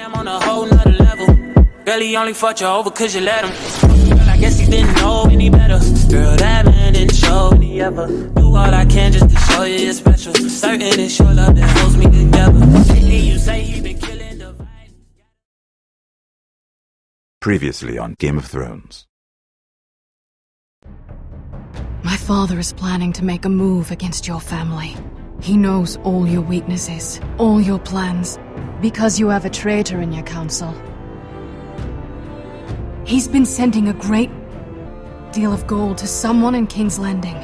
I'm on a whole nother level. Girl, he only fucked you over cause you let him. Girl, I guess he didn't know any better. Girl, that man didn't show any ever. Do all I can just to show you you're special. Certain it's your love that holds me together. Lately you say he been killing the vibe. Previously on Game of Thrones. My father is planning to make a move against your family. He knows all your weaknesses, all your plans, because you have a traitor in your council. He's been sending a great deal of gold to someone in King's Landing.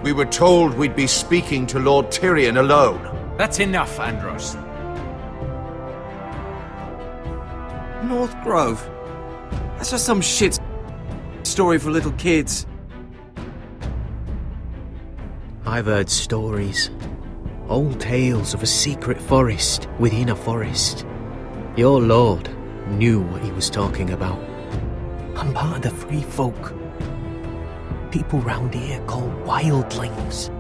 We were told we'd be speaking to Lord Tyrion alone. That's enough, Andros. North Grove? That's just some shit story for little kids. I've heard stories. Old tales of a secret forest within a forest. Your lord knew what he was talking about. I'm part of the free folk. People round here called wildlings.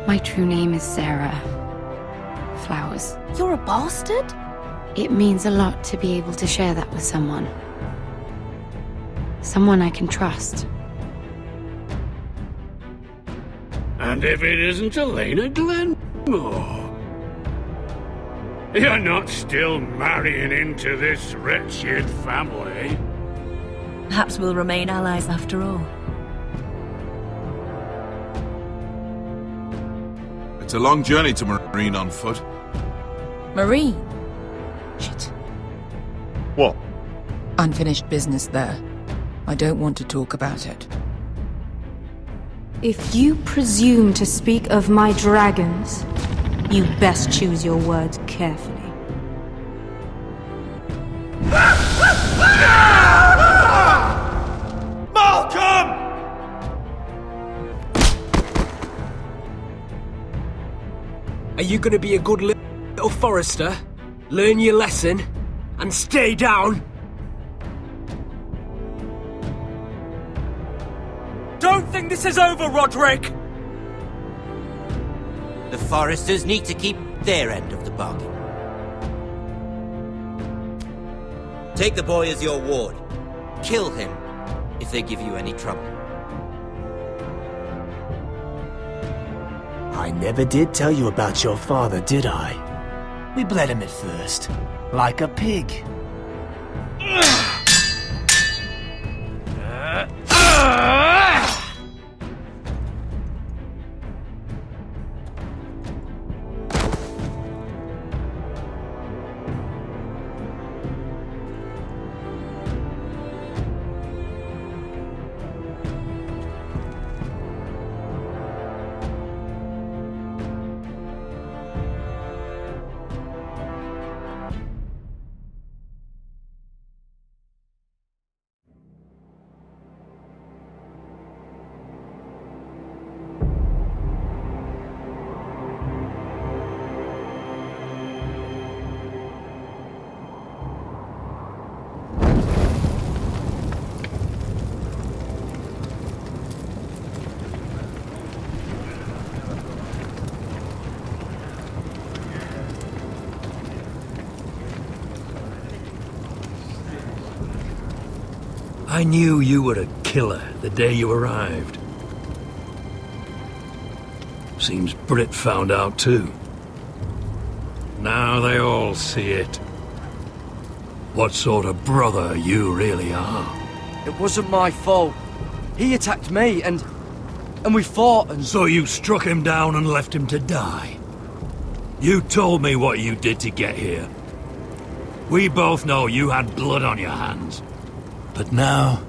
My true name is Sarah Flowers. You're a bastard? It means a lot to be able to share that with someone. Someone I can trust. And if it isn't Elena Glenmore, you're not still marrying into this wretched family. Perhaps we'll remain allies after all. It's a long journey to Marine on foot. Marine? Shit. What? Unfinished business there. I don't want to talk about it. If you presume to speak of my dragons, you best choose your words carefully. Malcolm! Are you gonna be a good little Forrester? Learn your lesson and stay down? Don't think this is over, Roderick! The Forresters need to keep their end of the bargain. Take the boy as your ward. Kill him if they give you any trouble. I never did tell you about your father, did I? We bled him at first, like a pig. I knew you were a killer the day you arrived. Seems Brit found out too. Now they all see it. What sort of brother you really are. It wasn't my fault. He attacked me and we fought and... So you struck him down and left him to die? You told me what you did to get here. We both know you had blood on your hands. But now,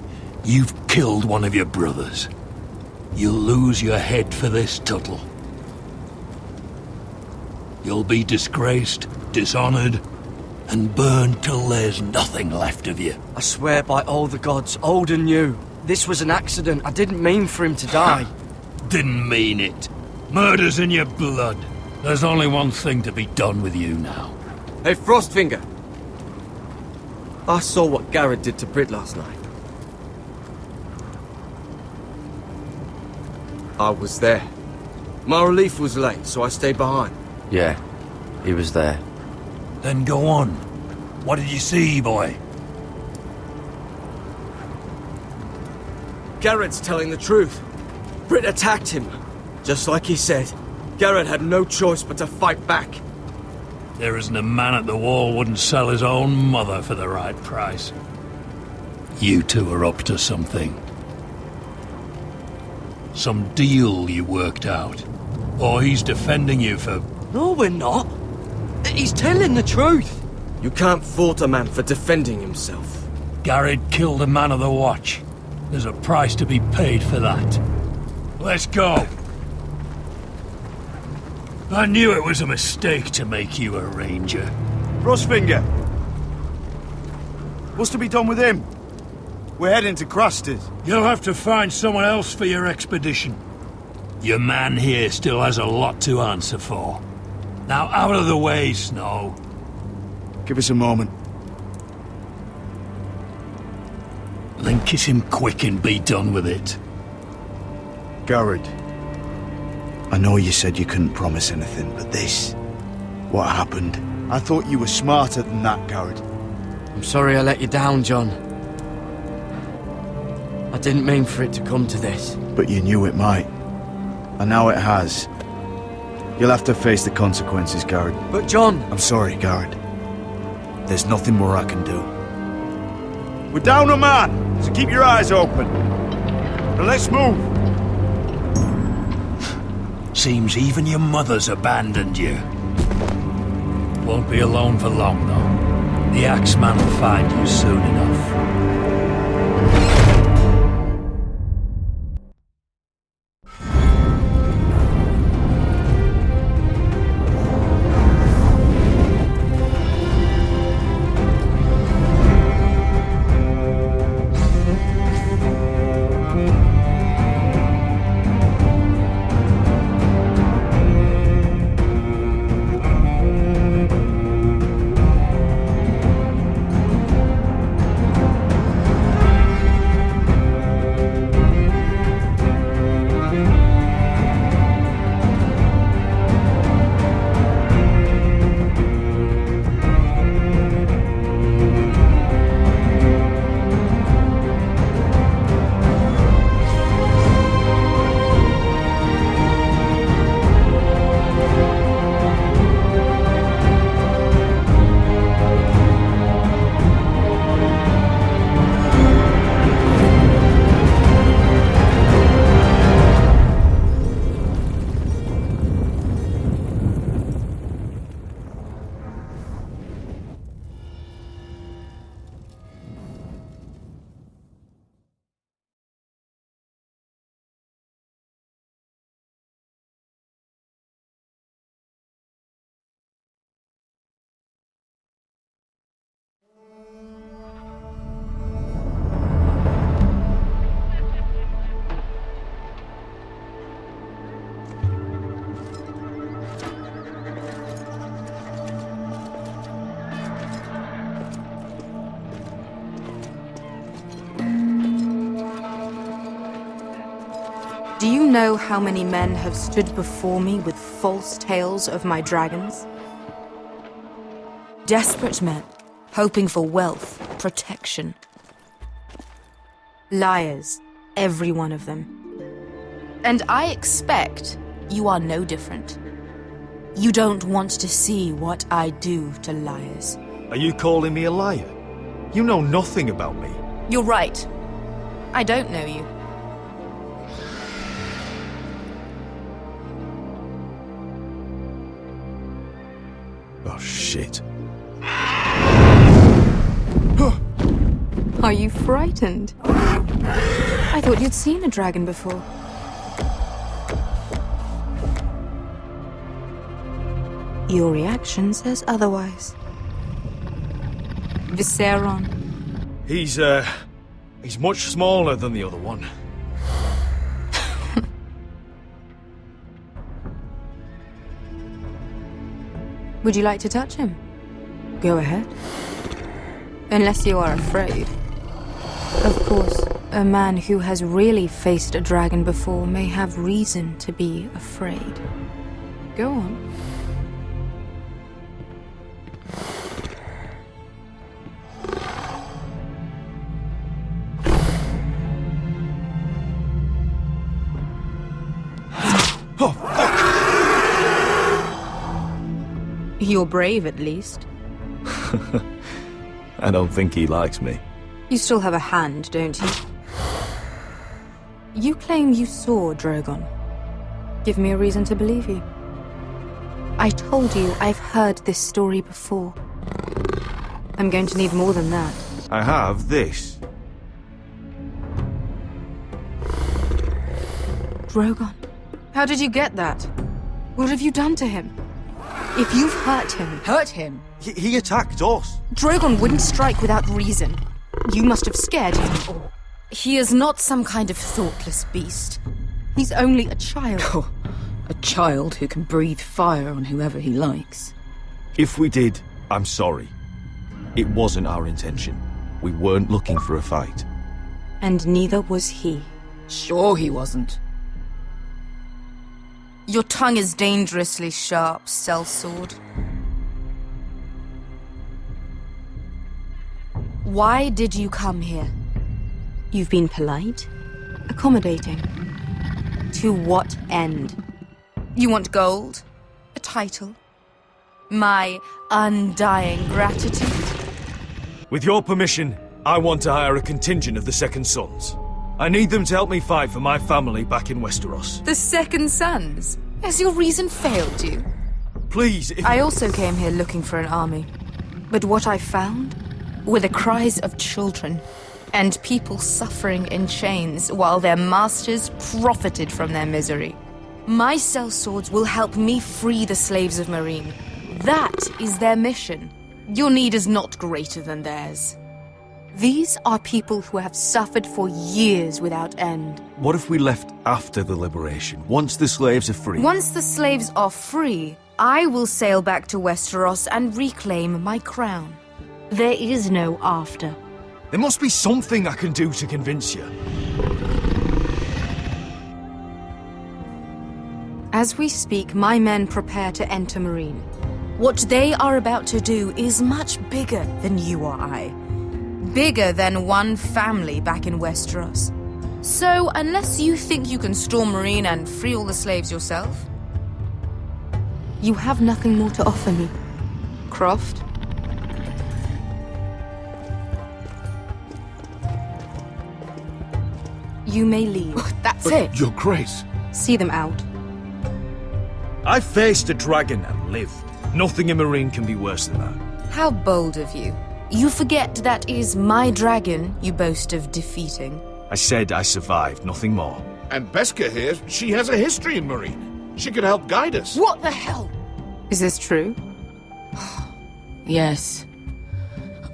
you've killed one of your brothers. You'll lose your head for this, Tuttle. You'll be disgraced, dishonored, and burned till there's nothing left of you. I swear by all the gods, old and new, this was an accident. I didn't mean for him to die. Didn't mean it. Murder's in your blood. There's only one thing to be done with you now. Hey, Frostfinger. I saw what Garrett did to Brit last night. I was there. My relief was late, so I stayed behind. Yeah, he was there. Then go on. What did you see, boy? Garrett's telling the truth. Brit attacked him. Just like he said, Garrett had no choice but to fight back. There isn't a man at the wall wouldn't sell his own mother for the right price. You two are up to something. Some deal you worked out. Or he's defending you for... No, we're not. He's telling the truth. You can't fault a man for defending himself. Garrett killed a man of the Watch. There's a price to be paid for that. Let's go. I knew it was a mistake to make you a ranger. Frostfinger! What's to be done with him? We're heading to Craster's. You'll have to find someone else for your expedition. Your man here still has a lot to answer for. Now out of the way, Snow. Give us a moment. Then kiss him quick and be done with it. Garrett, I know you said you couldn't promise anything, but this... what happened? I thought you were smarter than that, Garrett. I'm sorry I let you down, John. I didn't mean for it to come to this. But you knew it might. And now it has. You'll have to face the consequences, Garrett. But John... I'm sorry, Garrett. There's nothing more I can do. We're down a man, so keep your eyes open. Now let's move. Seems even your mother's abandoned you. Won't be alone for long, though. The Axeman will find you soon enough. Do you know how many men have stood before me with false tales of my dragons? Desperate men, hoping for wealth, protection. Liars, every one of them. And I expect you are no different. You don't want to see what I do to liars. Are you calling me a liar? You know nothing about me. You're right. I don't know you. Oh, shit. Are you frightened? I thought you'd seen a dragon before. Your reaction says otherwise. Visceron. He's much smaller than the other one. Would you like to touch him? Go ahead. Unless you are afraid. Of course, A man who has really faced a dragon before may have reason to be afraid. Go on. Oh, fuck! You're brave, at least. I don't think he likes me. You still have a hand, don't you? You claim you saw Drogon. Give me a reason to believe you. I told you I've heard this story before. I'm going to need more than that. I have this. Drogon? How did you get that? What have you done to him? If you've hurt him... Hurt him? He attacked us. Drogon wouldn't strike without reason. You must have scared him, or... He is not some kind of thoughtless beast. He's only a child. Oh, a child who can breathe fire on whoever he likes. If we did, I'm sorry. It wasn't our intention. We weren't looking for a fight. And neither was he. Sure he wasn't. Your tongue is dangerously sharp, sellsword. Why did you come here? You've been polite, accommodating. To what end? You want gold? A title? My undying gratitude? With your permission, I want to hire a contingent of the Second Sons. I need them to help me fight for my family back in Westeros. The Second Sons? Has your reason failed you? Please, I also came here looking for an army. But what I found were the cries of children and people suffering in chains while their masters profited from their misery. My sellswords will help me free the slaves of Meereen. That is their mission. Your need is not greater than theirs. These are people who have suffered for years without end. What if we left after the liberation, once the slaves are free? Once the slaves are free, I will sail back to Westeros and reclaim my crown. There is no after. There must be something I can do to convince you. As we speak, my men prepare to enter Meereen. What they are about to do is much bigger than you or I. Bigger than one family back in Westeros. So, unless you think you can storm Meereen and free all the slaves yourself, you have nothing more to offer me, Croft. You may leave. That's it. Your Grace. See them out. I faced a dragon and lived. Nothing in Meereen can be worse than that. How bold of you. You forget that is my dragon you boast of defeating. I said I survived, nothing more. And Beskha here, she has a history in Meereen. She could help guide us. What the hell? Is this true? Yes.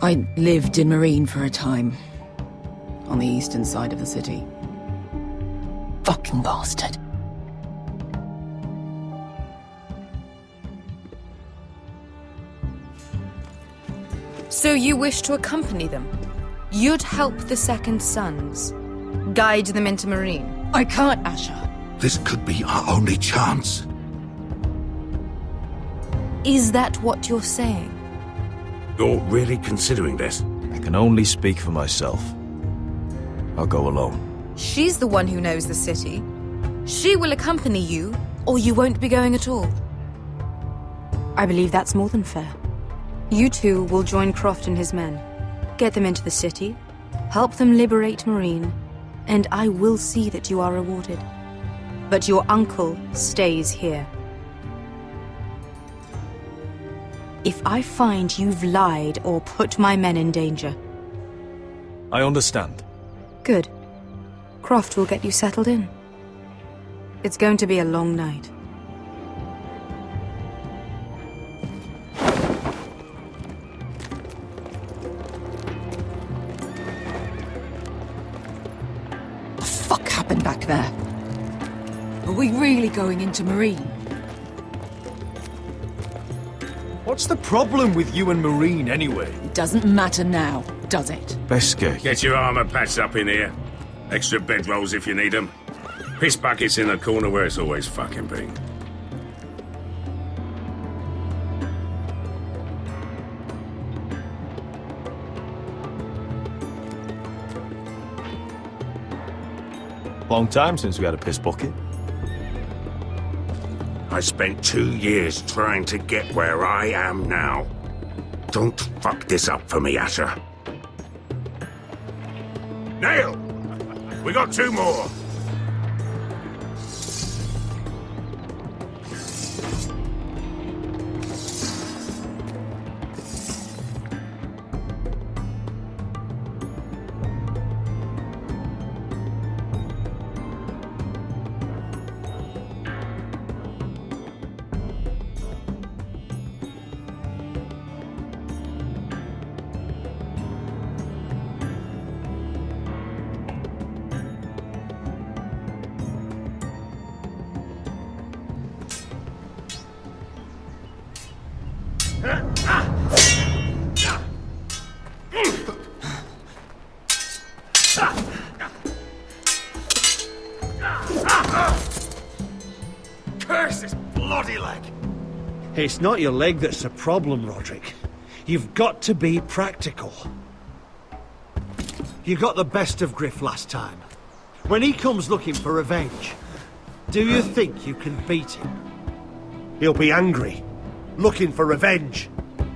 I lived in Meereen for a time. On the eastern side of the city. Fucking bastard. So you wish to accompany them? You'd help the Second Sons? Guide them into Meereen? I can't, Asher. This could be our only chance. Is that what you're saying? You're really considering this? I can only speak for myself. I'll go alone. She's the one who knows the city. She will accompany you, or you won't be going at all. I believe that's more than fair. You two will join Croft and his men. Get them into the city, help them liberate Meereen, and I will see that you are rewarded. But your uncle stays here. If I find you've lied or put my men in danger... I understand. Good. Croft will get you settled in. It's going to be a long night. What the fuck happened back there? Are we really going into Meereen? What's the problem with you and Meereen, anyway? It doesn't matter now, does it? Beskha. Get your armor patched up in here. Extra bedrolls if you need them. Piss buckets in the corner where it's always fucking been. Long time since we had a piss bucket. I spent 2 years trying to get where I am now. Don't fuck this up for me, Asher. Nail! We got 2 more! Curse this bloody leg! It's not your leg that's the problem, Roderick. You've got to be practical. You got the best of Griff last time. When he comes looking for revenge, do you think you can beat him? He'll be angry, looking for revenge.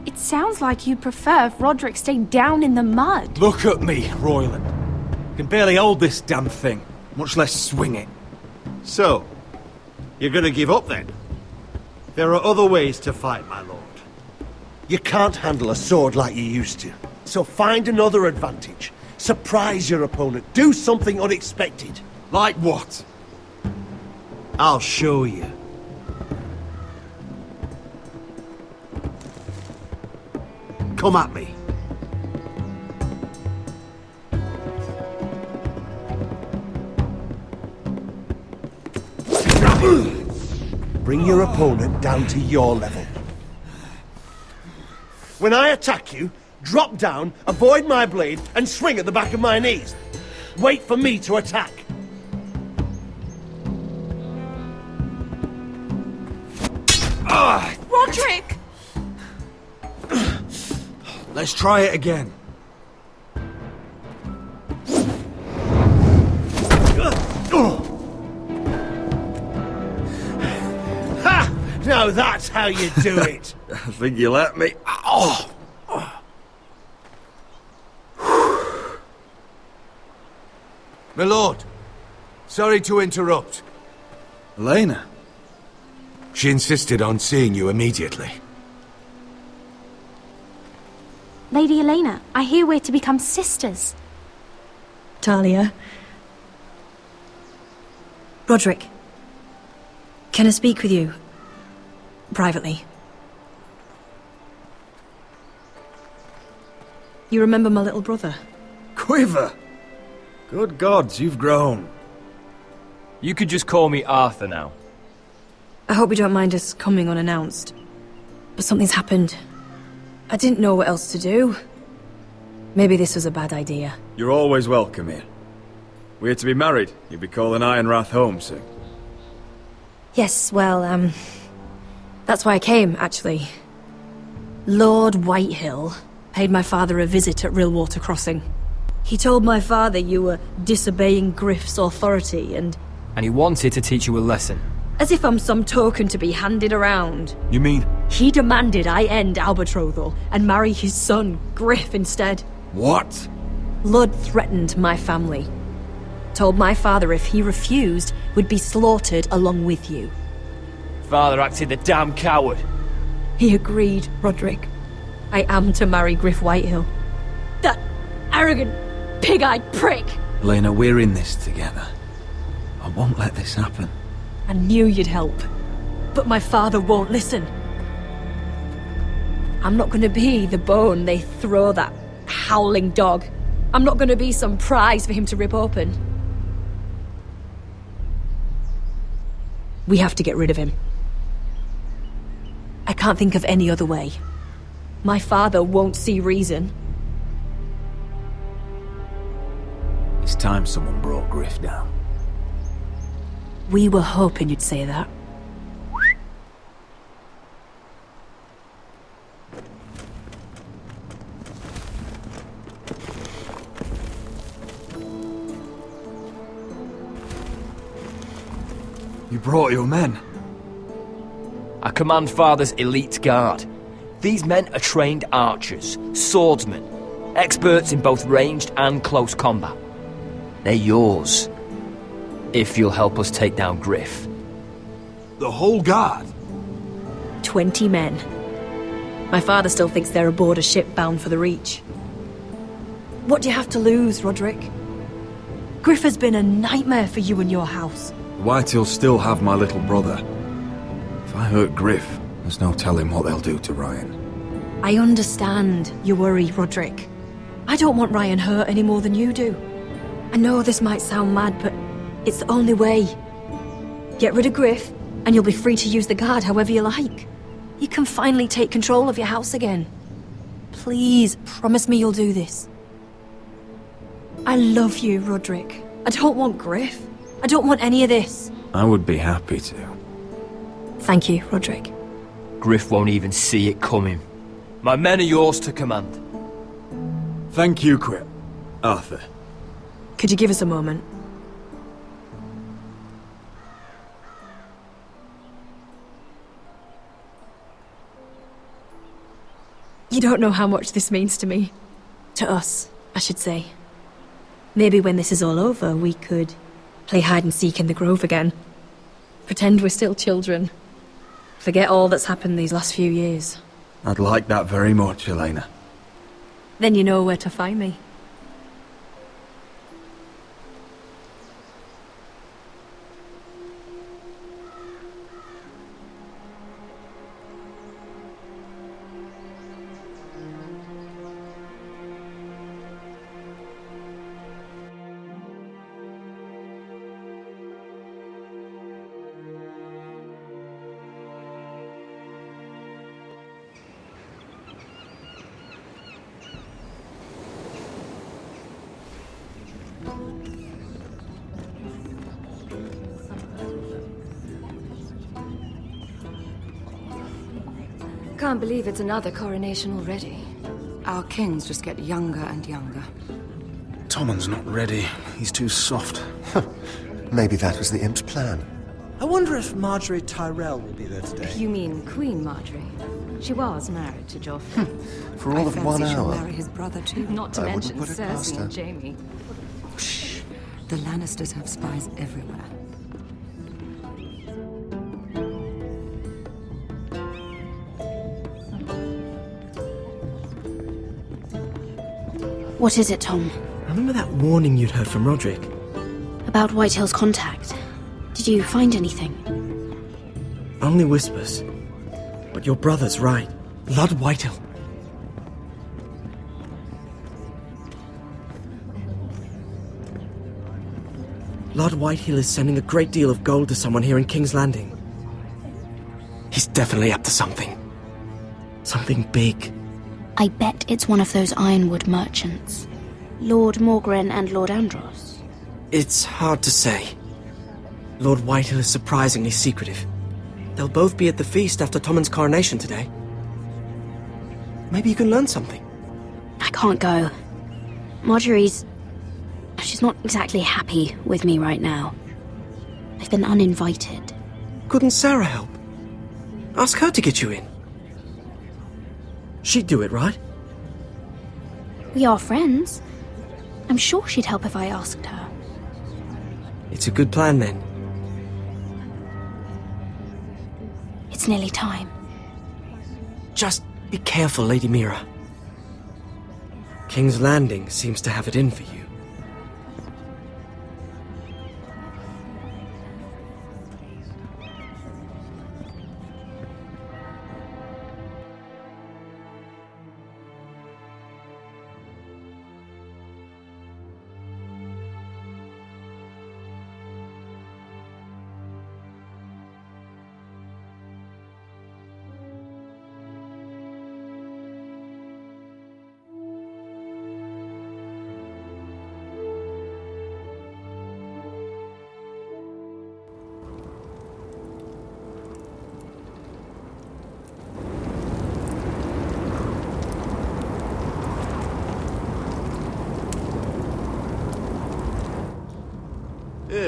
It sounds like you prefer if Roderick stayed down in the mud. Look at me, Royland. Can barely hold this damn thing, much less swing it. So, you're gonna give up then? There are other ways to fight, my lord. You can't handle a sword like you used to. So find another advantage. Surprise your opponent. Do something unexpected. Like what? I'll show you. Come at me. Bring your opponent down to your level. When I attack you, drop down, avoid my blade, and swing at the back of my knees. Wait for me to attack. Roderick! Let's try it again. Ha! Now that's how you do it. I think you let me. Oh! My lord, sorry to interrupt. Elena? She insisted on seeing you immediately. Lady Elena, I hear we're to become sisters. Talia. Roderick. Can I speak with you? Privately. You remember my little brother? Quiver! Good gods, you've grown. You could just call me Arthur now. I hope you don't mind us coming unannounced. But something's happened. I didn't know what else to do. Maybe this was a bad idea. You're always welcome here. We're to be married. You'll be calling Ironrath home soon. Yes, well, that's why I came, actually. Lord Whitehill paid my father a visit at Rillwater Crossing. He told my father you were disobeying Griff's authority and he wanted to teach you a lesson. As if I'm some token to be handed around. You mean? He demanded I end our betrothal and marry his son, Griff, instead. What? Lud threatened my family. Told my father if he refused, we'd be slaughtered along with you. Father acted the damn coward. He agreed, Roderick. I am to marry Griff Whitehill. That arrogant, pig-eyed prick! Elena, we're in this together. I won't let this happen. I knew you'd help. But my father won't listen. I'm not gonna be the bone they throw that howling dog. I'm not gonna be some prize for him to rip open. We have to get rid of him. I can't think of any other way. My father won't see reason. It's time someone brought Griff down. We were hoping you'd say that. You brought your men. I command Father's elite guard. These men are trained archers, swordsmen, experts in both ranged and close combat. They're yours, if you'll help us take down Griff. The whole guard? 20 men. My father still thinks they're aboard a ship bound for the Reach. What do you have to lose, Roderick? Griff has been a nightmare for you and your house. Whitehills still have my little brother. If I hurt Griff, there's no telling what they'll do to Ryan. I understand your worry, Roderick. I don't want Ryan hurt any more than you do. I know this might sound mad, but it's the only way. Get rid of Griff, and you'll be free to use the guard however you like. You can finally take control of your house again. Please, promise me you'll do this. I love you, Roderick. I don't want Griff. I don't want any of this. I would be happy to. Thank you, Roderick. Griff won't even see it coming. My men are yours to command. Thank you, Arthur. Could you give us a moment? You don't know how much this means to me. To us, I should say. Maybe when this is all over, we could play hide and seek in the grove again. Pretend we're still children. Forget all that's happened these last few years. I'd like that very much, Elena. Then you know where to find me. Can't believe it's another coronation already. Our kings just get younger and younger. Tommen's not ready. He's too soft. Maybe that was the imp's plan. I wonder if Marjorie Tyrell will be there today. You mean Queen Marjorie? She was married to Joffrey. For all of 1 She'll hour. marry his brother too. Not to I wouldn't mention put it past Cersei her. and Jaime. Shh. The Lannisters have spies everywhere. What is it, Tom? Remember that warning you'd heard from Roderick? About Whitehill's contact. Did you find anything? Only whispers. But your brother's right. Lord Whitehill. Lord Whitehill is sending a great deal of gold to someone here in King's Landing. He's definitely up to something. Something big. I bet it's one of those Ironwood merchants. Lord Morgren and Lord Andros. It's hard to say. Lord Whitehill is surprisingly secretive. They'll both be at the feast after Tommen's coronation today. Maybe you can learn something. I can't go. Marjorie's... she's not exactly happy with me right now. I've been uninvited. Couldn't Sarah help? Ask her to get you in. She'd do it, right? We are friends. I'm sure she'd help if I asked her. It's a good plan, then. It's nearly time. Just be careful, Lady Mira. King's Landing seems to have it in for you.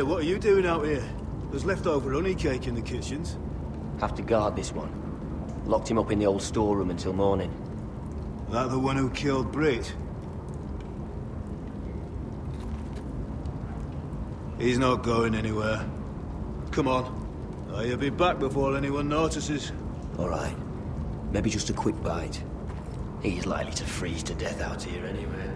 what are you doing out here? There's leftover honey cake in the kitchens. Have to guard this one. Locked him up in the old storeroom until morning. That the one who killed Brit? He's not going anywhere. Come on. He'll be back before anyone notices. Alright. Maybe just a quick bite. He's likely to freeze to death out here anyway.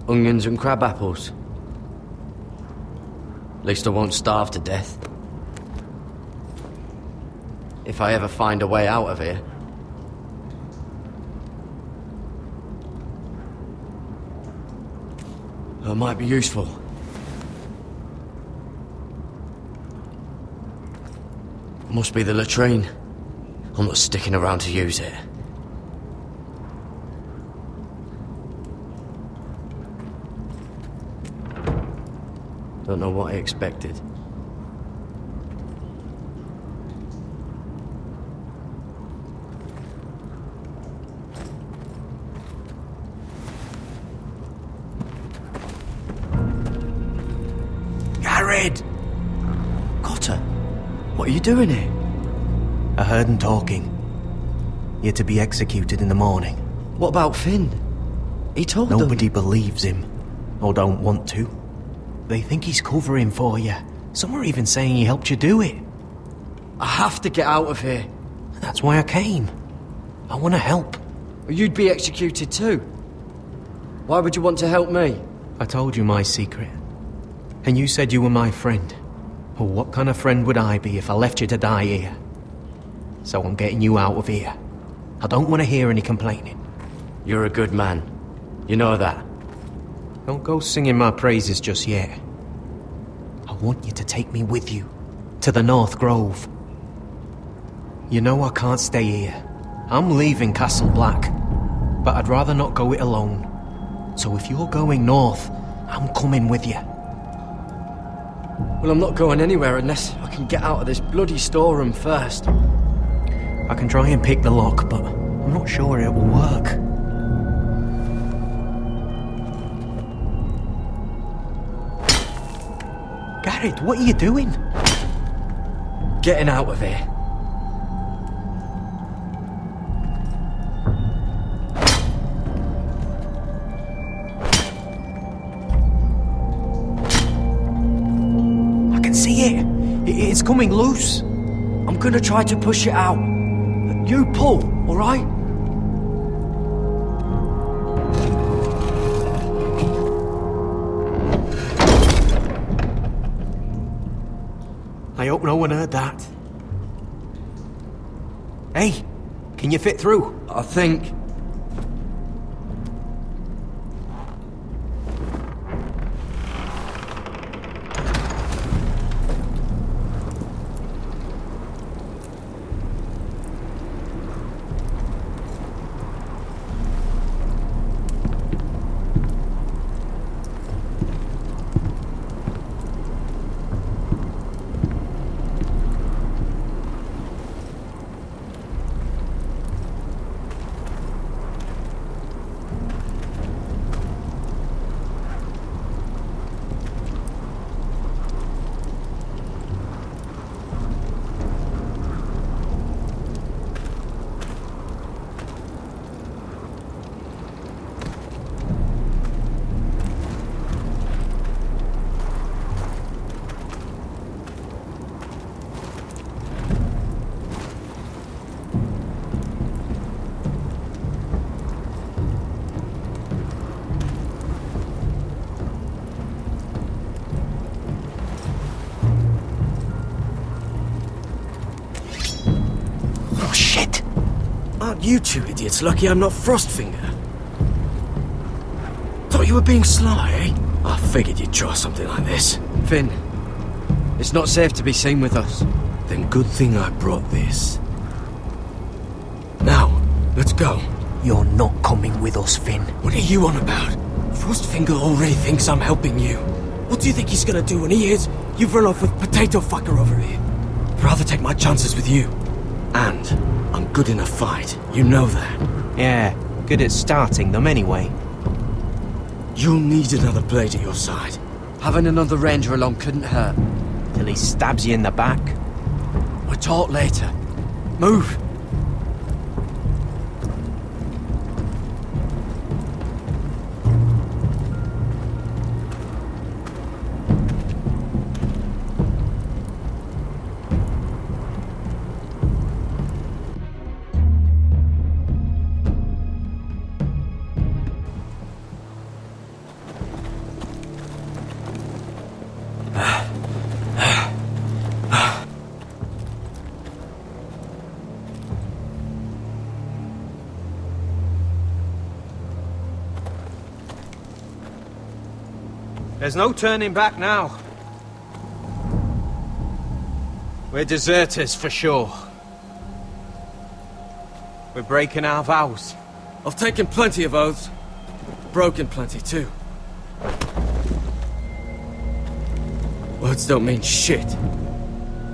Onions and crab apples. At least I won't starve to death. If I ever find a way out of here. That might be useful. Must be the latrine. I'm not sticking around to use it. Don't know what I expected. Garrett! Cotter, what are you doing here? I heard him talking. You're to be executed in the morning. What about Finn? He told them... Nobody believes him. Or don't want to. They think he's covering for you. Some are even saying he helped you do it. I have to get out of here. That's why I came. I want to help. You'd be executed too. Why would you want to help me? I told you my secret. And you said you were my friend. Well, what kind of friend would I be if I left you to die here? So I'm getting you out of here. I don't want to hear any complaining. You're a good man. You know that. Don't go singing my praises just yet. I want you to take me with you. To the North Grove. You know I can't stay here. I'm leaving Castle Black. But I'd rather not go it alone. So if you're going north, I'm coming with you. Well, I'm not going anywhere unless I can get out of this bloody storeroom first. I can try and pick the lock, but I'm not sure it will work. Garrett, what are you doing? Getting out of here. I can see it. It's coming loose. I'm gonna try to push it out. You pull, all right? I hope no one heard that. Hey, can you fit through? I think. Aren't you two idiots lucky I'm not Frostfinger? Thought you were being sly, eh? I figured you'd try something like this. Finn, it's not safe to be seen with us. Then good thing I brought this. Now, let's go. You're not coming with us, Finn. What are you on about? Frostfinger already thinks I'm helping you. What do you think he's gonna do when he hears you've run off with Potato Fucker over here? I'd rather take my chances with you. And I'm good in a fight. You know that. Yeah, good at starting them anyway. You'll need another blade at your side. Having another ranger along couldn't hurt. Till he stabs you in the back. We'll talk later. Move! There's no turning back now. We're deserters for sure. We're breaking our vows. I've taken plenty of oaths. Broken plenty too. Words don't mean shit.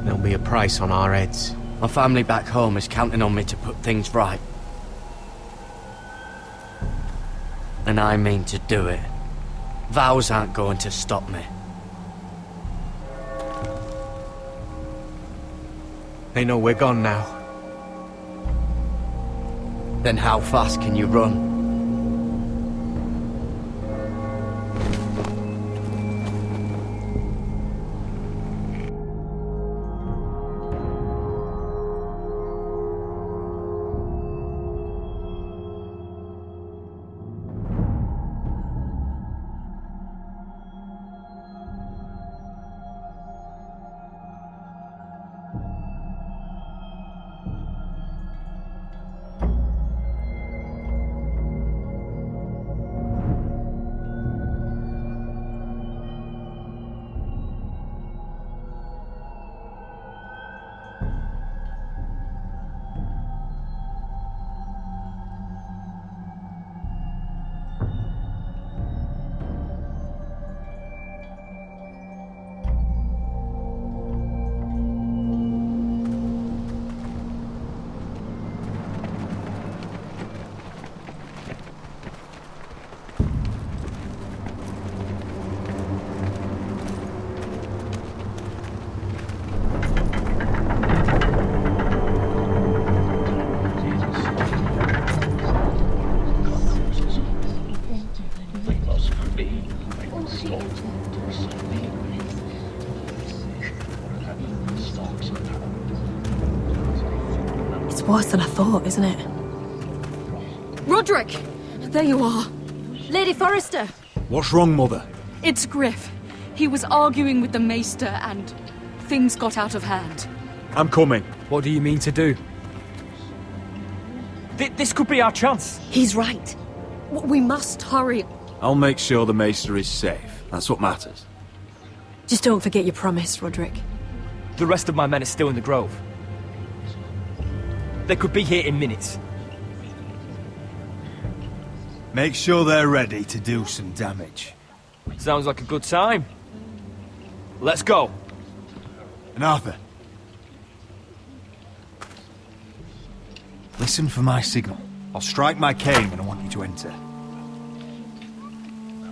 There'll be a price on our heads. My family back home is counting on me to put things right. And I mean to do it. Vows aren't going to stop me. They know we're gone now. Then how fast can you run? It's worse than I thought, isn't it? Roderick! There you are. Lady Forrester! What's wrong, Mother? It's Griff. He was arguing with the Maester and things got out of hand. I'm coming. What do you mean to do? This could be our chance. He's right. We must hurry. I'll make sure the Maester is safe. That's what matters. Just don't forget your promise, Roderick. The rest of my men are still in the grove. They could be here in minutes. Make sure they're ready to do some damage. Sounds like a good time. Let's go. And Arthur, listen for my signal. I'll strike my cane when I want you to enter.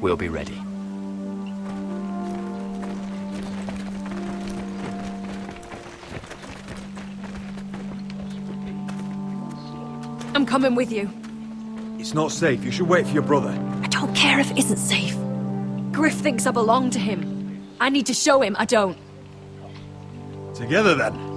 We'll be ready. I'm coming with you. It's not safe. You should wait for your brother. I don't care if it isn't safe. Griff thinks I belong to him. I need to show him I don't. Together then.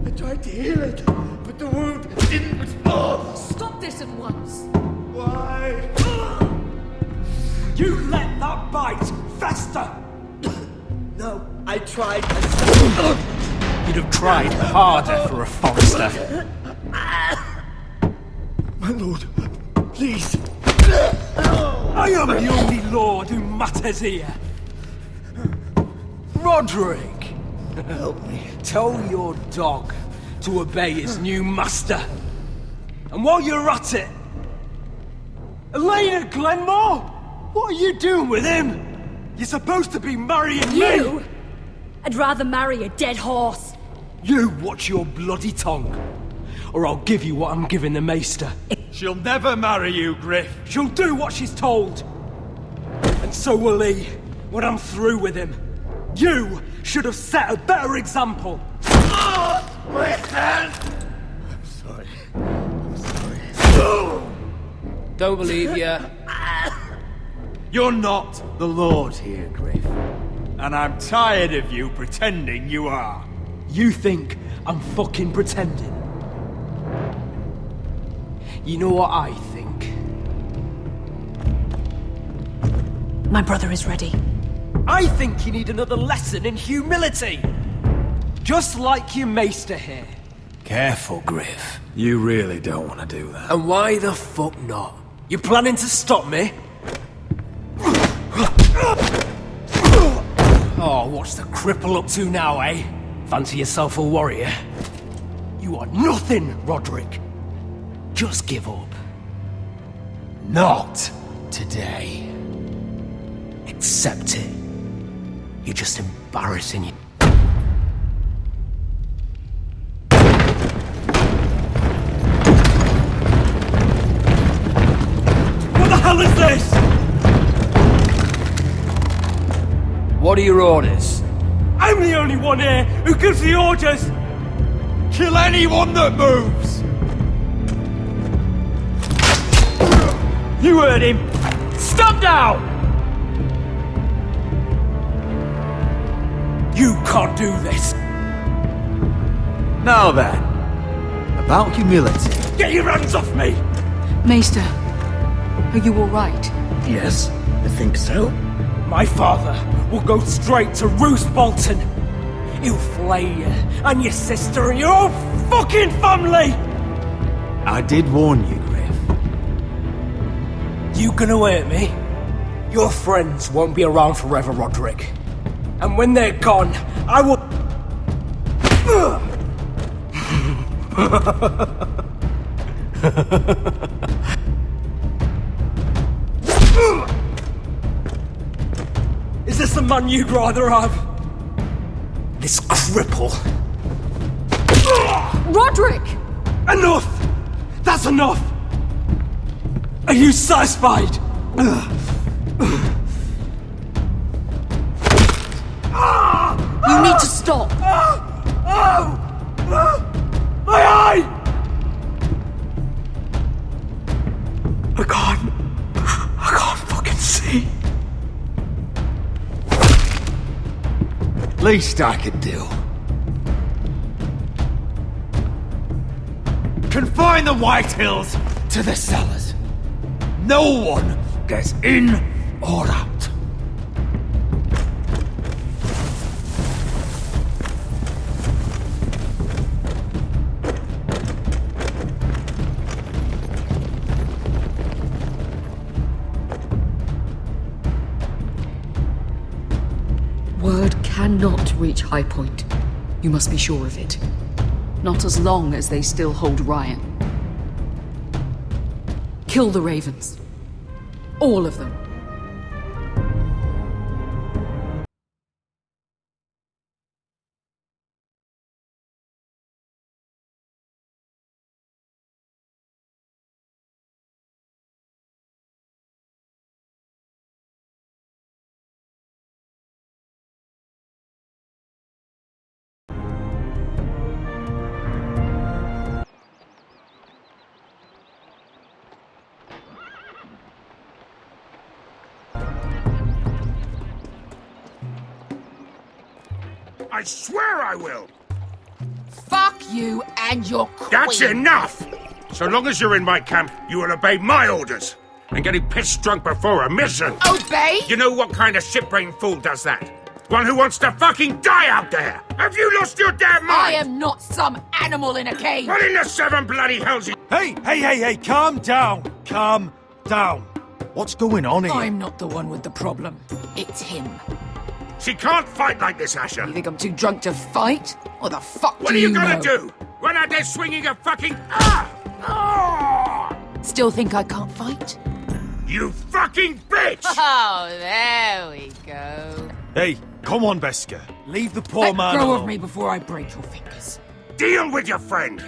I tried to heal it, but the wound Stop this at once! Why? You let that bite fester! No, I tried. You'd have tried harder for a Forrester. My lord, please. I am the only lord who matters here. Roderick! Help me. Tell your dog to obey his new master. And while you're at it, Elena Glenmore? What are you doing with him? You're supposed to be marrying You? me! I'd rather marry a dead horse. You watch your bloody tongue, or I'll give you what I'm giving the maester. She'll never marry you, Griff. She'll do what she's told. And so will he, when I'm through with him. You should have set a better example. My hand! I'm sorry. I'm sorry. Don't believe you. You're not the Lord here, Griff. And I'm tired of you pretending you are. You think I'm fucking pretending? You know what I think? My brother is ready. I think you need another lesson in humility. Just like your maester here. Careful, Griff. You really don't want to do that. And why the fuck not? You planning to stop me? Oh, what's the cripple up to now, eh? Fancy yourself a warrior? You are nothing, Roderick. Just give up. Not today. Accept it. You're just embarrassing you. What the hell is this? What are your orders? I'm the only one here who gives the orders! Kill anyone that moves! You heard him! Stop now! You can't do this! Now then, about humility. Get your hands off me! Maester, are you alright? Yes, I think so. My father will go straight to Roose Bolton. He'll flay you, and your sister, and your whole fucking family! I did warn you, Griff. You gonna hurt me? Your friends won't be around forever, Roderick. And when they're gone, I will... Is this the man you'd rather have? This cripple. Roderick! Enough! That's enough! Are you satisfied? You need to stop! My eye! I can't fucking see. Least I could do. Confine the White Hills to the cellars. No one gets in or out. Word cannot reach High Point. You must be sure of it. Not as long as they still hold Ryan. Kill the Ravens. All of them. I swear I will! Fuck you and your queen! That's enough! So long as you're in my camp, you will obey my orders. And getting pissed drunk before a mission. Obey? You know what kind of shit-brained fool does that? One who wants to fucking die out there! Have you lost your damn mind? I am not some animal in a cage! What in the seven bloody hells you... Hey, calm down. Calm down. What's going on here? I'm not the one with the problem. It's him. She can't fight like this, Asher. You think I'm too drunk to fight? What the fuck What do are you know? gonna do? Run out there swinging a fucking... Still think I can't fight? You fucking bitch! Oh, there we go. Hey, come on, Beskar. Leave the poor Let man go alone. of me before I break your fingers. Deal with your friend.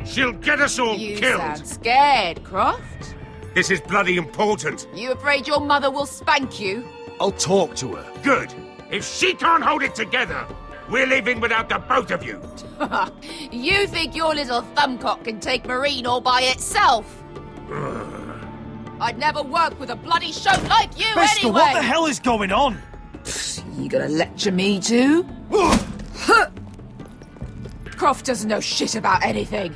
She'll get us all You killed. sound scared, Croft. This is bloody important. You afraid your mother will spank you? I'll talk to her. Good. If she can't hold it together, we're leaving without the both of you. You think your little thumbcock can take Marine all by itself? I'd never work with a bloody show like you Beskar, anyway! what the hell is going on? You gonna lecture me too? Croft doesn't know shit about anything.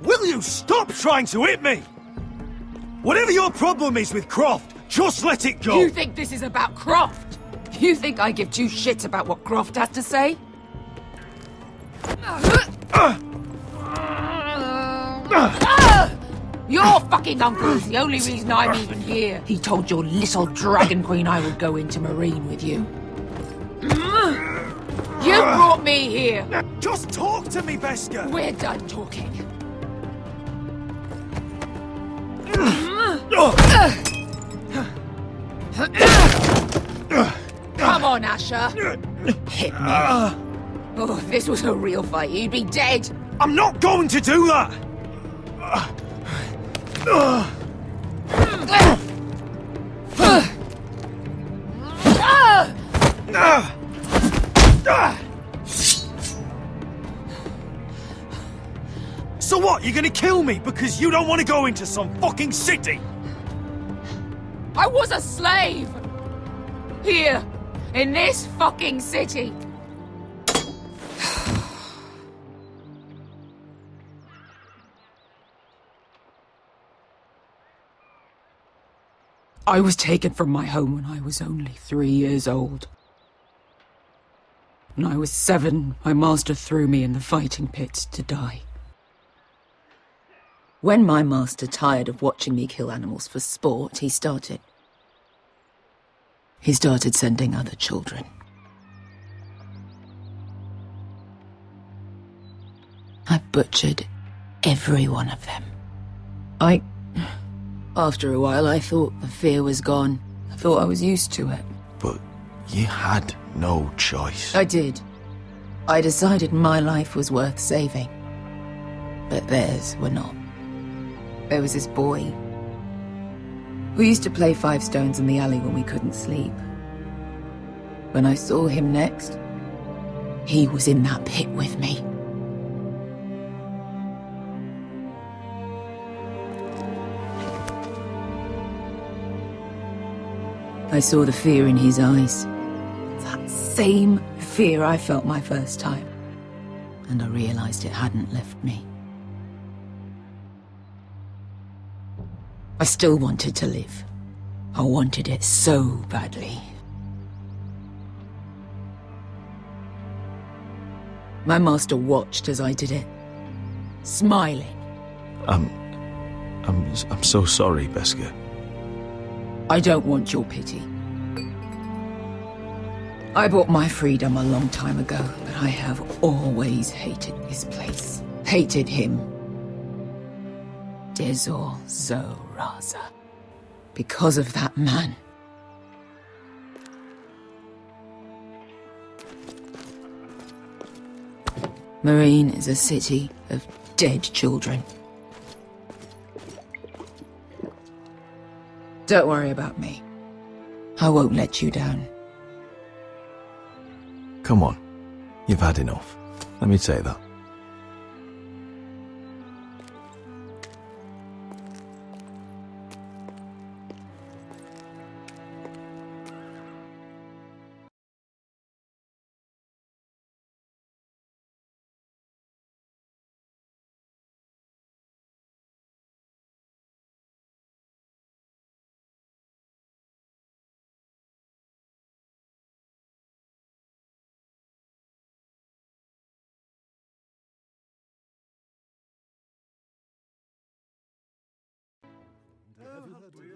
Will you stop trying to hit me? Whatever your problem is with Croft, just let it go. You think this is about Croft? You think I give two shits about what Croft has to say? Your fucking uncle is the only reason I'm even here. He told your little dragon queen I would go into Marine with you. You brought me here. Just talk to me, Beskar. We're done talking. Come on, Asher. Hit me. Oh, if this was a real fight, you'd be dead. I'm not going to do that. So what, you're gonna kill me because you don't want to go into some fucking city? I was a slave! Here, in this fucking city. I was taken from my home when I was only 3 years old. When I was 7, my master threw me in the fighting pits to die. When my master tired of watching me kill animals for sport, he started sending other children. I butchered every one of them. After a while, I thought the fear was gone. I thought I was used to it. But you had no choice. I did. I decided my life was worth saving. But theirs were not. There was this boy who used to play 5 stones in the alley when we couldn't sleep. When I saw him next, he was in that pit with me. I saw the fear in his eyes. That same fear I felt my first time. And I realized it hadn't left me. I still wanted to live. I wanted it so badly. My master watched as I did it, smiling. I'm so sorry, Beskar. I don't want your pity. I bought my freedom a long time ago, but I have always hated this place. Hated him. Dezor Zoraza. Because of that man. Marine is a city of dead children. Don't worry about me. I won't let you down. Come on. You've had enough. Let me say that.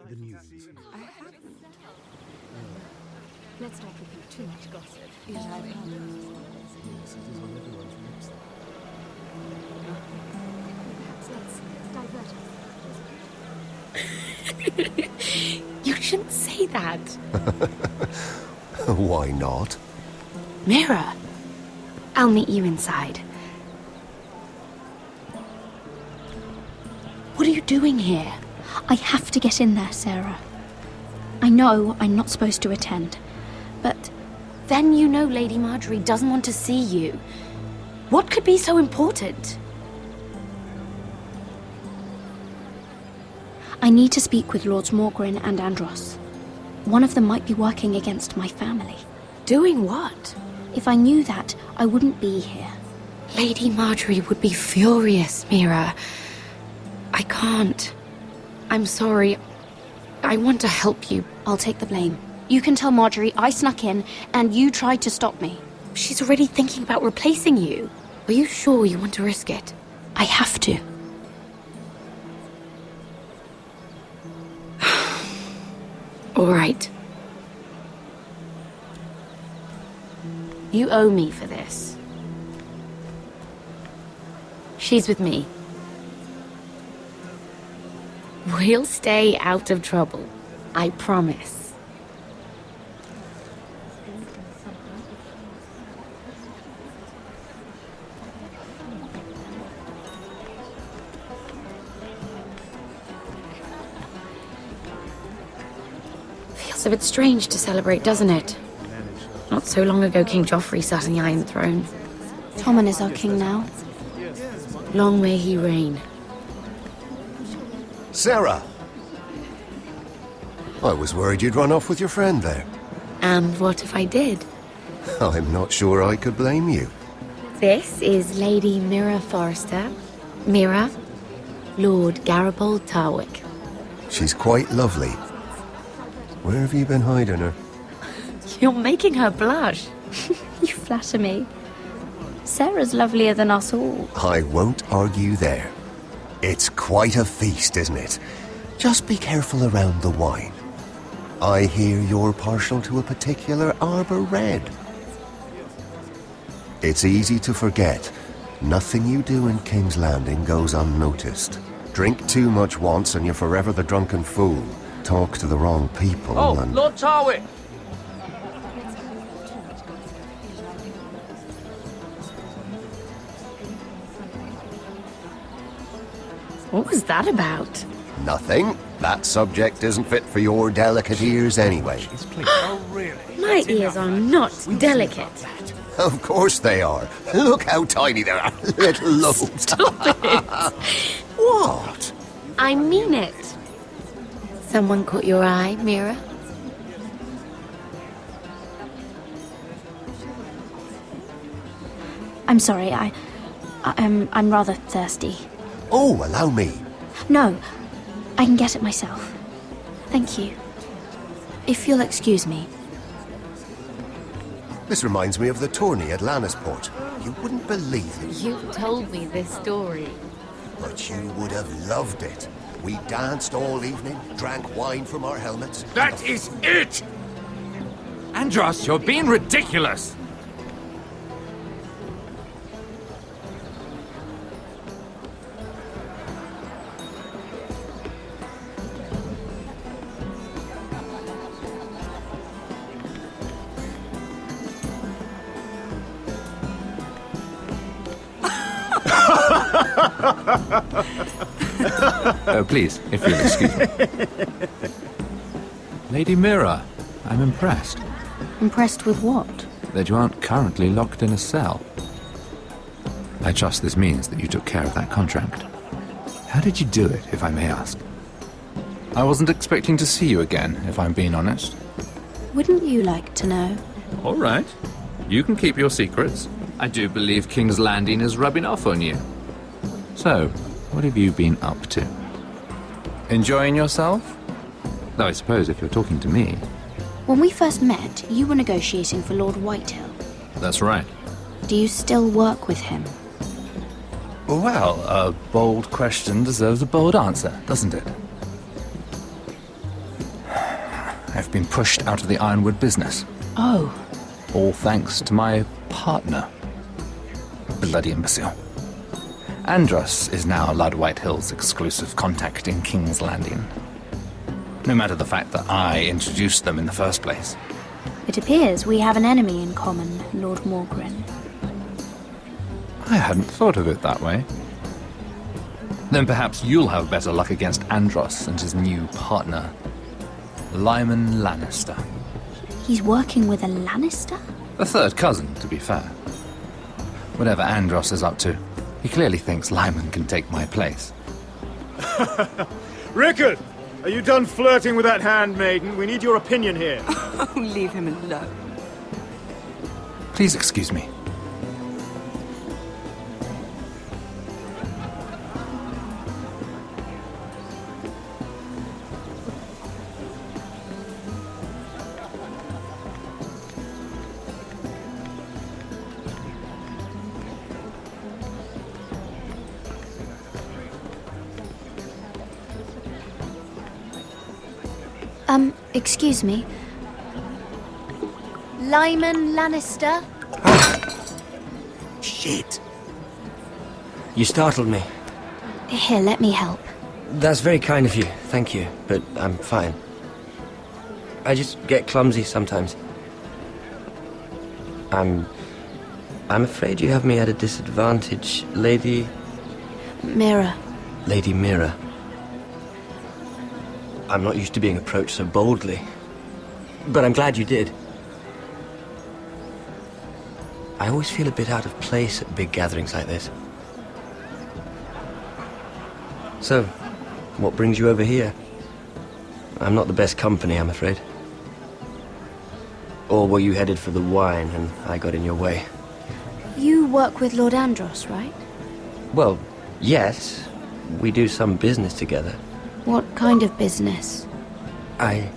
The news. I haven't. Let's not repeat too much gossip. Yet I've heard perhaps let's divert us. You shouldn't say that. Why not? Mira, I'll meet you inside. What are you doing here? I have to get in there, Sarah. I know I'm not supposed to attend, but then you know Lady Marjorie doesn't want to see you. What could be so important? I need to speak with Lords Morgren and Andros. One of them might be working against my family. Doing what? If I knew that, I wouldn't be here. Lady Marjorie would be furious, Mira. I can't. I'm sorry. I want to help you. I'll take the blame. You can tell Marjorie I snuck in and you tried to stop me. She's already thinking about replacing you. Are you sure you want to risk it? I have to. All right. You owe me for this. She's with me. We'll stay out of trouble. I promise. Feels a bit strange to celebrate, doesn't it? Not so long ago, King Joffrey sat on the Iron Throne. Tommen is our king now. Long may he reign. Sarah! I was worried you'd run off with your friend there. And what if I did? I'm not sure I could blame you. This is Lady Mira Forrester. Mira, Lord Garibald Tarwick. She's quite lovely. Where have you been hiding her? You're making her blush. You flatter me. Sarah's lovelier than us all. I won't argue there. It's quite a feast, isn't it? Just be careful around the wine. I hear you're partial to a particular Arbor Red. It's easy to forget. Nothing you do in King's Landing goes unnoticed. Drink too much once and you're forever the drunken fool. Talk to the wrong people and... Lord Tarwick! What was that about? Nothing. That subject isn't fit for your delicate ears anyway. Oh, really? My ears are not delicate. Of course they are. Look how tiny they are. Little lobes. Stop it. What? I mean it. Someone caught your eye, Mira? I'm sorry, I'm rather thirsty. Oh, allow me. No, I can get it myself. Thank you. If you'll excuse me. This reminds me of the tourney at Lannisport. You wouldn't believe it. You've told me this story. But you would have loved it. We danced all evening, drank wine from our helmets. That is it! Andros, you're being ridiculous! Please, if you'll excuse me. Lady Mira, I'm impressed. Impressed with what? That you aren't currently locked in a cell. I trust this means that you took care of that contract. How did you do it, if I may ask? I wasn't expecting to see you again, if I'm being honest. Wouldn't you like to know? All right. You can keep your secrets. I do believe King's Landing is rubbing off on you. So, what have you been up to? Enjoying yourself? Though I suppose if you're talking to me... When we first met, you were negotiating for Lord Whitehill. That's right. Do you still work with him? Well, a bold question deserves a bold answer, doesn't it? I've been pushed out of the Ironwood business. Oh. All thanks to my partner. Bloody imbecile. Andros is now Lord Whitehill's exclusive contact in King's Landing. No matter the fact that I introduced them in the first place. It appears we have an enemy in common, Lord Morgren. I hadn't thought of it that way. Then perhaps you'll have better luck against Andros and his new partner, Lyman Lannister. He's working with a Lannister? A third cousin, to be fair. Whatever Andros is up to, he clearly thinks Lyman can take my place. Rickard! Are you done flirting with that handmaiden? We need your opinion here. Oh, leave him alone. Please excuse me. Excuse me. Lyman Lannister? Shit. You startled me. Here, let me help. That's very kind of you, thank you, but I'm fine. I just get clumsy sometimes. I'm afraid you have me at a disadvantage, Lady... Mira. Lady Mira. I'm not used to being approached so boldly, but I'm glad you did. I always feel a bit out of place at big gatherings like this. So, what brings you over here? I'm not the best company, I'm afraid. Or were you headed for the wine and I got in your way? You work with Lord Andros, right? Well, yes. We do some business together. What kind of business? I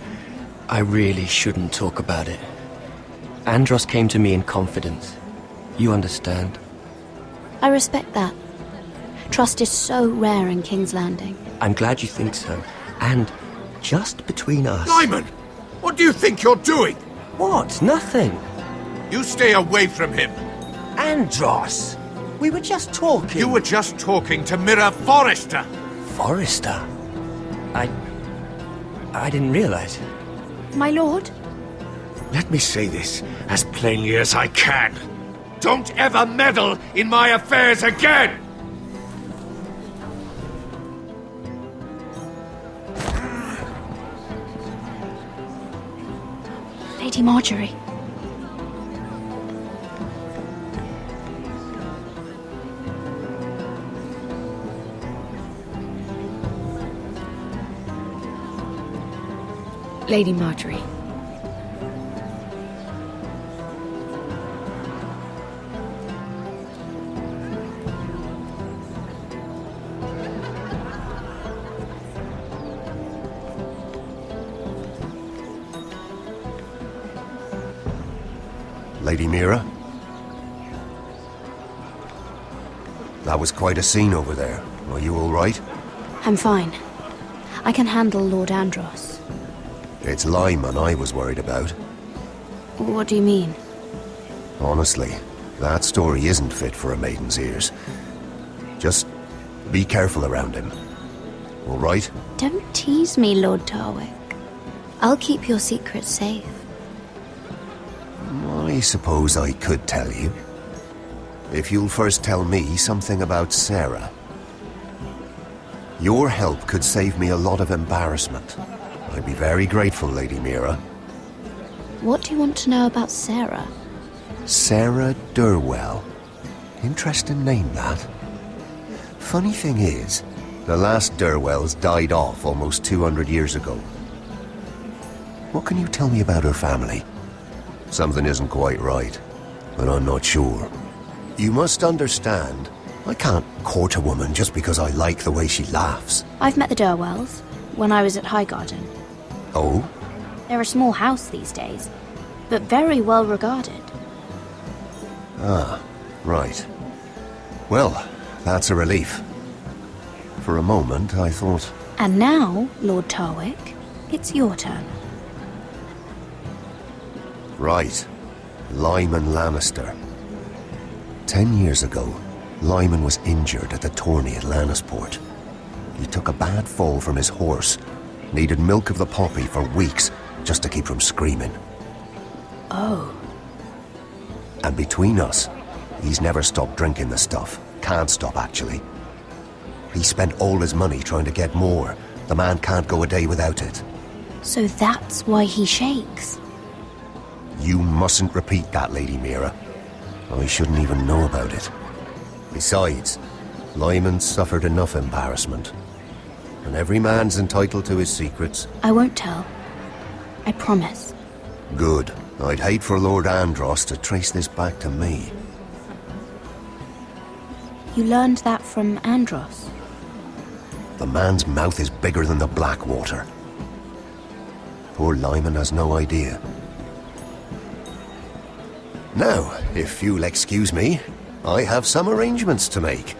really shouldn't talk about it. Andros came to me in confidence. You understand? I respect that. Trust is so rare in King's Landing. I'm glad you think so. And just between us... Lyman! What do you think you're doing? What? Nothing. You stay away from him. Andros! We were just talking. You were just talking to Mira Forrester. Forrester? I didn't realize. My lord? Let me say this as plainly as I can. Don't ever meddle in my affairs again! Lady Marjorie. Lady Marjorie. Lady Mira? That was quite a scene over there. Are you all right? I'm fine. I can handle Lord Andros. It's Lyman I was worried about. What do you mean? Honestly, that story isn't fit for a maiden's ears. Just be careful around him. All right? Don't tease me, Lord Tarwick. I'll keep your secret safe. I suppose I could tell you. If you'll first tell me something about Sarah. Your help could save me a lot of embarrassment. I'd be very grateful, Lady Mira. What do you want to know about Sarah? Sarah Durwell. Interesting name, that. Funny thing is, the last Durwells died off almost 200 years ago. What can you tell me about her family? Something isn't quite right, but I'm not sure. You must understand, I can't court a woman just because I like the way she laughs. I've met the Durwells when I was at Highgarden. Oh? They're a small house these days, but very well regarded. Ah, right. Well, that's a relief. For a moment, I thought... And now, Lord Tarwick, it's your turn. Right. Lyman Lannister. 10 years ago, Lyman was injured at the tourney at Lannisport. He took a bad fall from his horse. Needed milk of the poppy for weeks just to keep from screaming. Oh. And between us, he's never stopped drinking the stuff. Can't stop, actually. He spent all his money trying to get more. The man can't go a day without it. So that's why he shakes. You mustn't repeat that, Lady Mira. I shouldn't even know about it. Besides, Lyman suffered enough embarrassment. And every man's entitled to his secrets. I won't tell. I promise. Good. I'd hate for Lord Andros to trace this back to me. You learned that from Andros? The man's mouth is bigger than the Blackwater. Poor Lyman has no idea. Now, if you'll excuse me, I have some arrangements to make.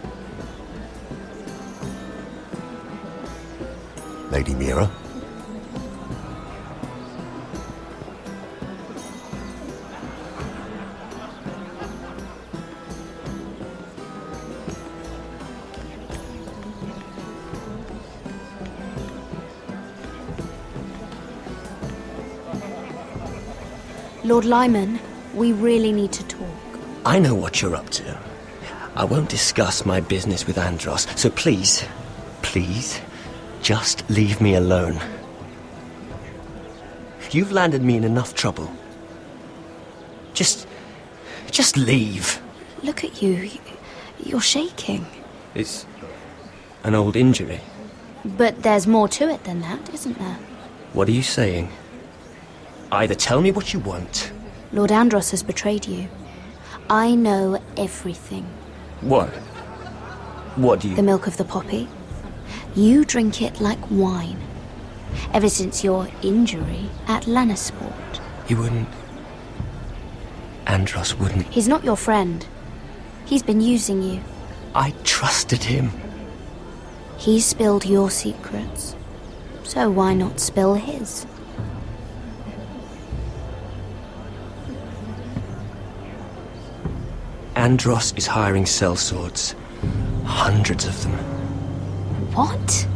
Lady Mira? Lord Lyman, we really need to talk. I know what you're up to. I won't discuss my business with Andros, so please, just leave me alone. You've landed me in enough trouble. Just leave. Look at you. You're shaking. It's an old injury. But there's more to it than that, isn't there? What are you saying? Either tell me what you want. Lord Andros has betrayed you. I know everything. What? What do you... The milk of the poppy. You drink it like wine. Ever since your injury at Lannisport. He wouldn't... Andros wouldn't... He's not your friend. He's been using you. I trusted him. He spilled your secrets. So why not spill his? Andros is hiring sellswords. Hundreds of them. What?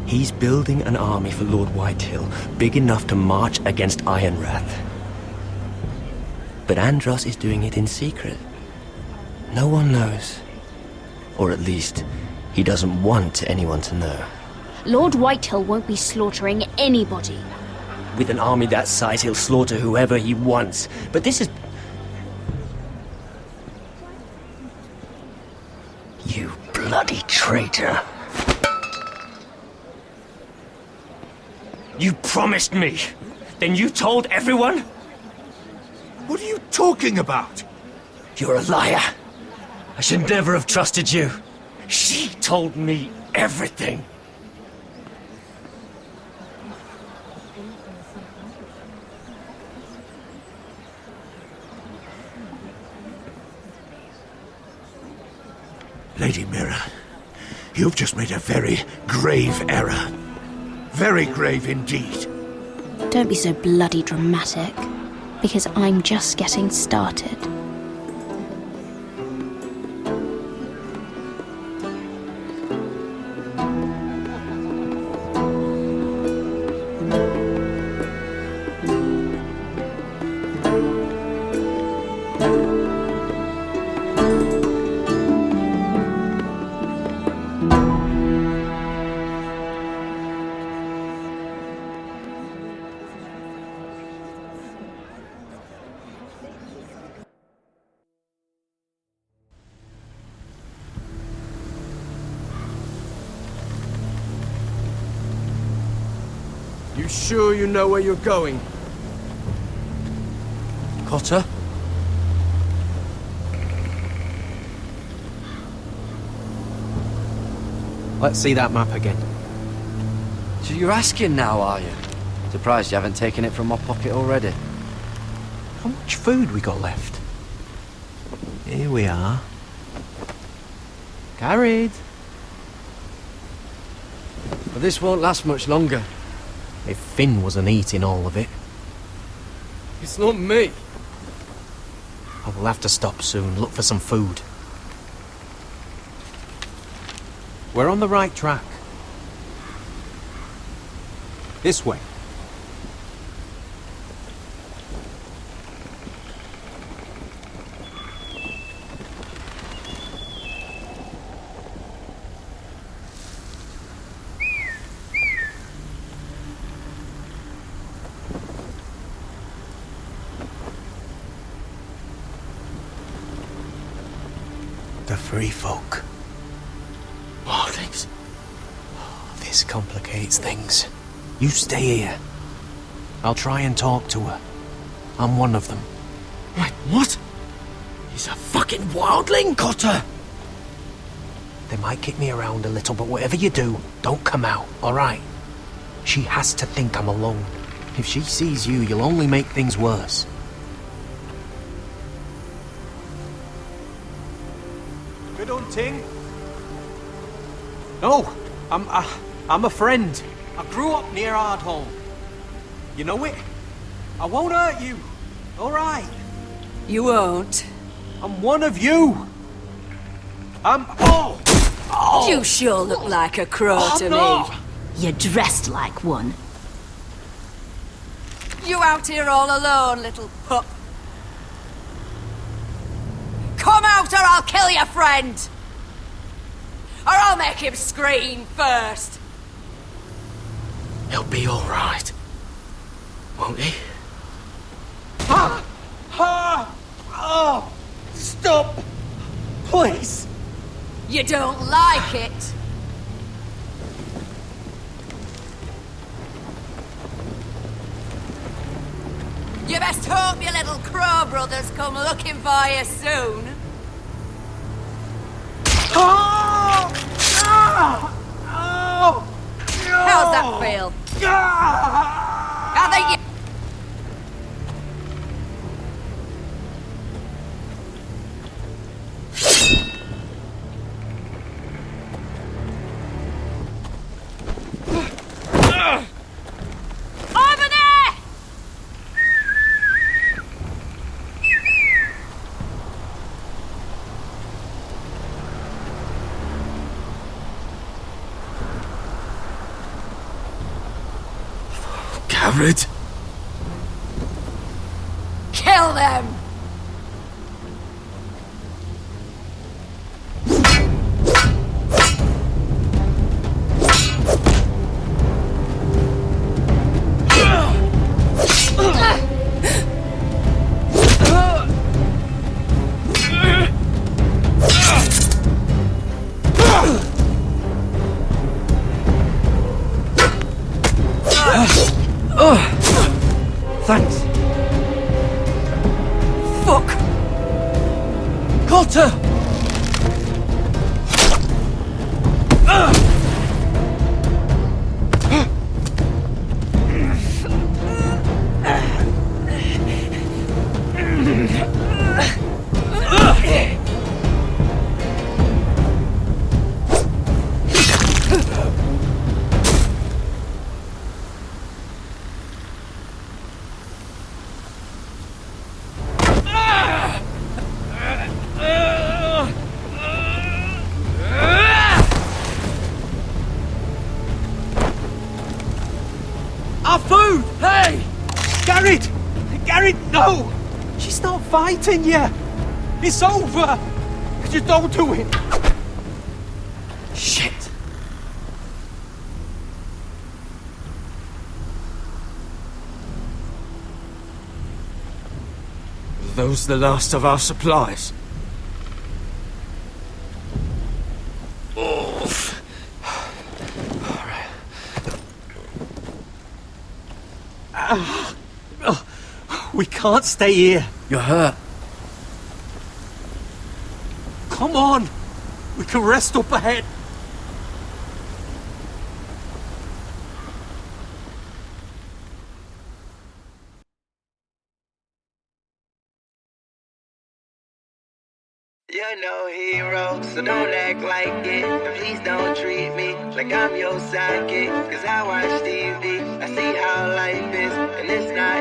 He's building an army for Lord Whitehill, big enough to march against Ironrath. But Andros is doing it in secret. No one knows. Or at least, he doesn't want anyone to know. Lord Whitehill won't be slaughtering anybody. With an army that size, he'll slaughter whoever he wants. But this is... You bloody traitor. You promised me. Then you told everyone? What are you talking about? You're a liar. I should never have trusted you. She told me everything. Lady Mira, you've just made a very grave error. Very grave indeed. Don't be so bloody dramatic, because I'm just getting started. You sure you know where you're going? Cotter? Let's see that map again. So you're asking now, are you? Surprised you haven't taken it from my pocket already. How much food we got left? Here we are. Carried. But this won't last much longer. If Finn wasn't eating all of it. It's not me. I will have to stop soon, look for some food. We're on the right track. This way. The free folk. Wildlings. This complicates things. You stay here. I'll try and talk to her. I'm one of them. Wait, what? He's a fucking wildling, Cotter! They might kick me around a little, but whatever you do, don't come out, alright? She has to think I'm alone. If she sees you, you'll only make things worse. Good hunting. No, I'm a friend. I grew up near Ardhall. You know it? I won't hurt you. All right. You won't. I'm one of you. Oh! You sure look like a crow to not. me. You're dressed like one. You out here all alone, little pup? Come out or I'll kill your friend! Or I'll make him scream first! He'll be alright. Won't he? Oh! Stop! Please! You don't like it? You best hope your little crow brothers come looking for you soon. Oh! Oh! How's that feel? I think you... Over there! Garrett? Kill them! Thanks. Fuck! Cotter! Our food! Hey! Garrett! Garrett, no! She's not fighting you! It's over! Just don't do it! Shit. Are those the last of our supplies? Oof. We can't stay here. You're hurt. Come on! We can rest up ahead. You're no hero, so don't act like it. And please don't treat me like I'm your sidekick. Cause I watch TV, I see how life is, and it's not